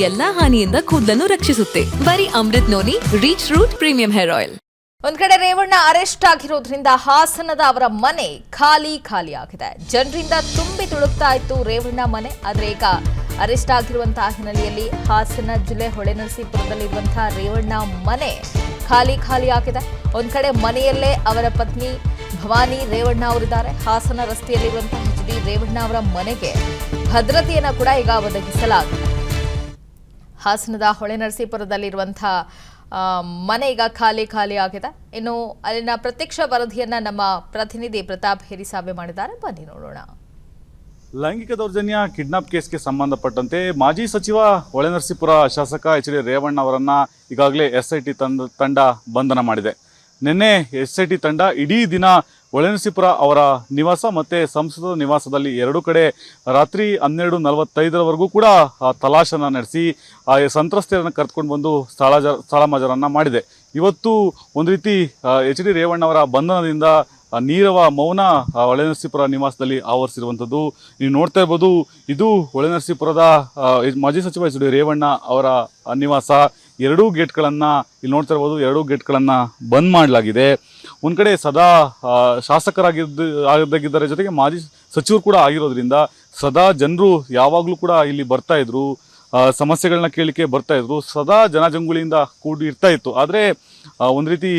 ಎಲ್ಲಾ ಹಾನಿಯಿಂದ ಕೂದಲನ್ನು ರಕ್ಷಿಸುತ್ತೆ. ಬರೀ Amrut noni reach root premium hair oil. ಒಂದ್ ಕಡೆ ರೇವಣ್ಣ ಅರೆಸ್ಟ್ ಆಗಿರೋದ್ರಿಂದ ಹಾಸನದ ಅವರ ಮನೆ ಖಾಲಿ ಆಗಿದೆ. ಜನರಿಂದ ತುಂಬಿ ತುಳುಕ್ತಾ ಇತ್ತು ರೇವಣ್ಣ ಮನೆ. ಆದ್ರೆ ಈಗ ಅರೆಸ್ಟ್ ಆಗಿರುವಂತಹ ಹಿನ್ನೆಲೆಯಲ್ಲಿ ಹಾಸನ ಜಿಲ್ಲೆ ಹೊಳೆನರಸೀಪುರದಲ್ಲಿರುವಂತಹ ರೇವಣ್ಣ ಮನೆ ಖಾಲಿ ಆಗಿದೆ. ಒಂದ್ ಕಡೆ ಮನೆಯಲ್ಲೇ ಅವರ ಪತ್ನಿ ಭವಾನಿ ರೇವಣ್ಣ ಅವರಿದ್ದಾರೆ. ಹಾಸನ ರಸ್ತೆಯಲ್ಲಿರುವಂತಹ HD ರೇವಣ್ಣ ಅವರ ಮನೆಗೆ ಭದ್ರತೆಯನ್ನು ಕೂಡ ಈಗ ಒದಗಿಸಲಾಗಿದೆ. ಹಾಸನದ ಹೊಳೆನರಸೀಪುರದಲ್ಲಿರುವಂತಹ ಮನೆ ಈಗ ಖಾಲಿ ಆಗಿದೆ. ಇನ್ನು ಅಲ್ಲಿನ ಪ್ರತ್ಯಕ್ಷ ವರದಿಯನ್ನ ನಮ್ಮ ಪ್ರತಿನಿಧಿ ಪ್ರತಾಪ್ ಹಿರಿಸಾವೆ ಮಾಡಿದ್ದಾರೆ. ಬನ್ನಿ ನೋಡೋಣ. ಲೈಂಗಿಕ ದೌರ್ಜನ್ಯ ಕಿಡ್ನಾಪ್ ಕೇಸ್ಗೆ ಸಂಬಂಧಪಟ್ಟಂತೆ ಮಾಜಿ ಸಚಿವ ಹೊಳೆನರಸೀಪುರ ಶಾಸಕ HD ರೇವಣ್ಣ ಅವರನ್ನ ಈಗಾಗಲೇ SIT ತಂಡ ಬಂಧನ ಮಾಡಿದೆ. ನಿನ್ನೆ SIT ತಂಡ ಇಡೀ ದಿನ ಹೊಳೆನರಸೀಪುರ ಅವರ ನಿವಾಸ ಮತ್ತು ಸಂಸದ ನಿವಾಸದಲ್ಲಿ ಎರಡೂ ಕಡೆ ರಾತ್ರಿ 12:45 ಕೂಡ ತಲಾಶನ ನಡೆಸಿ ಸಂತ್ರಸ್ತೆಯರನ್ನು ಕರೆದುಕೊಂಡು ಬಂದು ಸ್ಥಳಮಜರನ್ನು ಮಾಡಿದೆ. ಇವತ್ತು ಒಂದು ರೀತಿ HD ರೇವಣ್ಣ ಅವರ ಬಂಧನದಿಂದ ನೀರವ ಮೌನ ಹೊಳೆನರಸೀಪುರ ನಿವಾಸದಲ್ಲಿ ಆವರಿಸಿರುವಂಥದ್ದು ನೀವು ನೋಡ್ತಾ ಇರ್ಬೋದು. ಇದು ಹೊಳೆನರಸೀಪುರದ ಮಾಜಿ ಸಚಿವ HD ರೇವಣ್ಣ ಅವರ ನಿವಾಸ. ಎರಡೂ ಗೇಟ್ಗಳನ್ನು ಇಲ್ಲಿ ನೋಡ್ತಾ ಇರ್ಬೋದು. ಎರಡೂ ಗೇಟ್ಗಳನ್ನು ಬಂದ್ ಮಾಡಲಾಗಿದೆ. ಒಂದು ಕಡೆ ಸದಾ ಶಾಸಕರಾಗಿದ್ದರ ಜೊತೆಗೆ ಮಾಜಿ ಸಚಿವರು ಕೂಡ ಆಗಿರೋದ್ರಿಂದ ಸದಾ ಜನರು ಯಾವಾಗಲೂ ಕೂಡ ಇಲ್ಲಿ ಬರ್ತಾ ಇದ್ರು, ಸಮಸ್ಯೆಗಳನ್ನ ಕೇಳಲಿಕ್ಕೆ ಬರ್ತಾ ಇದ್ರು. ಸದಾ ಜನಜಂಗುಳಿಯಿಂದ ಕೂಡಿ ಇರ್ತಾ ಇತ್ತು. ಆದರೆ ಒಂದು ರೀತಿ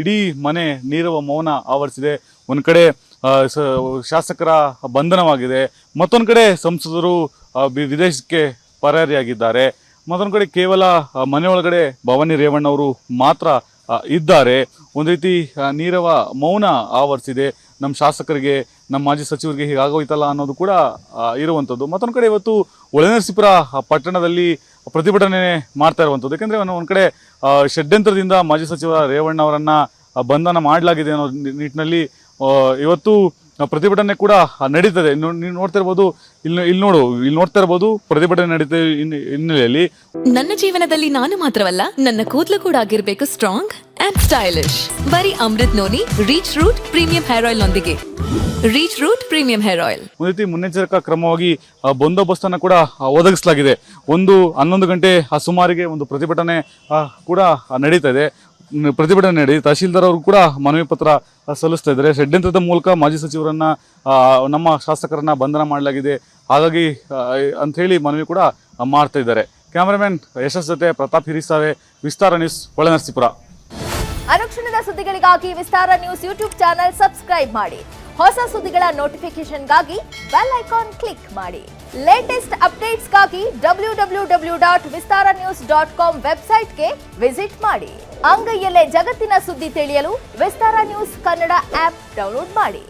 ಇಡೀ ಮನೆ ನೀರವ ಮೌನ ಆವರಿಸಿದೆ. ಒಂದು ಕಡೆ ಶಾಸಕರ ಬಂಧನವಾಗಿದೆ, ಮತ್ತೊಂದು ಕಡೆ ಸಂಸದರು ವಿದೇಶಕ್ಕೆ ಪರಾರಿಯಾಗಿದ್ದಾರೆ, ಮತ್ತೊಂದು ಕಡೆ ಕೇವಲ ಮನೆಯೊಳಗಡೆ ಭವಾನಿ ರೇವಣ್ಣ ಅವರು ಮಾತ್ರ ಇದ್ದಾರೆ. ಒಂದು ರೀತಿ ನೀರವ ಮೌನ ಆವರಿಸಿದೆ. ನಮ್ಮ ಶಾಸಕರಿಗೆ, ನಮ್ಮ ಮಾಜಿ ಸಚಿವರಿಗೆ ಹೀಗಾಗೋಯ್ತಲ್ಲ ಅನ್ನೋದು ಕೂಡ ಇರುವಂಥದ್ದು. ಮತ್ತೊಂದು ಕಡೆ ಇವತ್ತು ಹೊಳೆನರಸೀಪುರ ಪಟ್ಟಣದಲ್ಲಿ ಪ್ರತಿಭಟನೆ ಮಾಡ್ತಾ ಇರುವಂಥದ್ದು. ಯಾಕೆಂದರೆ ಒಂದು ಕಡೆ ಷಡ್ಯಂತ್ರದಿಂದ ಮಾಜಿ ಸಚಿವ ರೇವಣ್ಣ ಅವರನ್ನು ಬಂಧನ ಮಾಡಲಾಗಿದೆ ಅನ್ನೋ ನಿಟ್ಟಿನಲ್ಲಿ ಇವತ್ತು ಪ್ರತಿಭಟನೆ ಕೂಡ ನಡೀತದೆ. ನೀವು ನೋಡ್ತಾ ಇರ್ಬೋದು, ಇಲ್ಲಿ ನೋಡ್ತಾ ಇರ್ಬೋದು ಪ್ರತಿಭಟನೆ ನಡೀತಾ ಹಿನ್ನೆಲೆಯಲ್ಲಿ. ನನ್ನ ಜೀವನದಲ್ಲಿ ನಾನು ಮಾತ್ರವಲ್ಲ, ನನ್ನ ಕೂದಲು ಕೂಡ ಆಗಿರ್ಬೇಕು ಸ್ಟ್ರಾಂಗ್ ಅಂಡ್ ಸ್ಟೈಲಿಶ್. ಬರೀ Amrut noni reach root premium hair oil ನೊಂದಿಗೆ. Reach root premium hair oil. ಒಂದು ರೀತಿ ಮುನ್ನೆಚ್ಚರಿಕಾ ಕ್ರಮವಾಗಿ ಬಂದೋಬಸ್ತನ್ನು ಕೂಡ ಒದಗಿಸಲಾಗಿದೆ. 11 ಗಂಟೆ ಸುಮಾರಿಗೆ ಒಂದು ಪ್ರತಿಭಟನೆ ಕೂಡ ನಡೀತಾ ಇದೆ. ಪ್ರತಿಭಟನೆ ನಡಿ ತಹಶೀಲ್ದಾರ್ ಅವರು ಕೂಡ ಮನವಿ ಪತ್ರ ಸಲ್ಲಿಸ್ತಾ ಇದ್ದಾರೆ. ಷಡ್ಯಂತ್ರದ ಮೂಲಕ ಮಾಜಿ ಸಚಿವರನ್ನ, ನಮ್ಮ ಶಾಸಕರನ್ನ ಬಂಧನ ಮಾಡಲಾಗಿದೆ, ಹಾಗಾಗಿ ಅಂತ ಹೇಳಿ ಮನವಿ ಕೂಡ ಮಾಡ್ತಾ ಇದ್ದಾರೆ. ಕ್ಯಾಮರಾಮನ್ ಯಶಸ್ ಜೊತೆ ಪ್ರತಾಪ್ ಹಿರಿಸಾವೆ, ವಿಸ್ತಾರ ನ್ಯೂಸ್, ಹೊಳೆನರಸೀಪುರ. ಅನುಕ್ಷಣದ ಸುದ್ದಿಗಳಿಗಾಗಿ ವಿಸ್ತಾರ ನ್ಯೂಸ್ ಯೂಟ್ಯೂಬ್ ಚಾನೆಲ್ ಸಬ್ಸ್ಕ್ರೈಬ್ ಮಾಡಿ. ಹೊಸ ಸುದ್ದಿಗಳ ನೋಟಿಫಿಕೇಶನ್ಗಾಗಿ ಬೆಲ್ ಐಕಾನ್ ಕ್ಲಿಕ್ ಮಾಡಿ. ಲೇಟೆಸ್ಟ್ ಅಪ್ಡೇಟ್ಸ್ಗಾಗಿ www.vistaranews.com ವೆಬ್ಸೈಟ್ಗೆ ವಿಸಿಟ್ ಮಾಡಿ. ಅಂಗೈಯಲ್ಲೇ ಜಗತ್ತಿನ ಸುದ್ದಿ ತಿಳಿಯಲು ವಿಸ್ತಾರ ನ್ಯೂಸ್ ಕನ್ನಡ ಆಪ್ ಡೌನ್ಲೋಡ್ ಮಾಡಿ.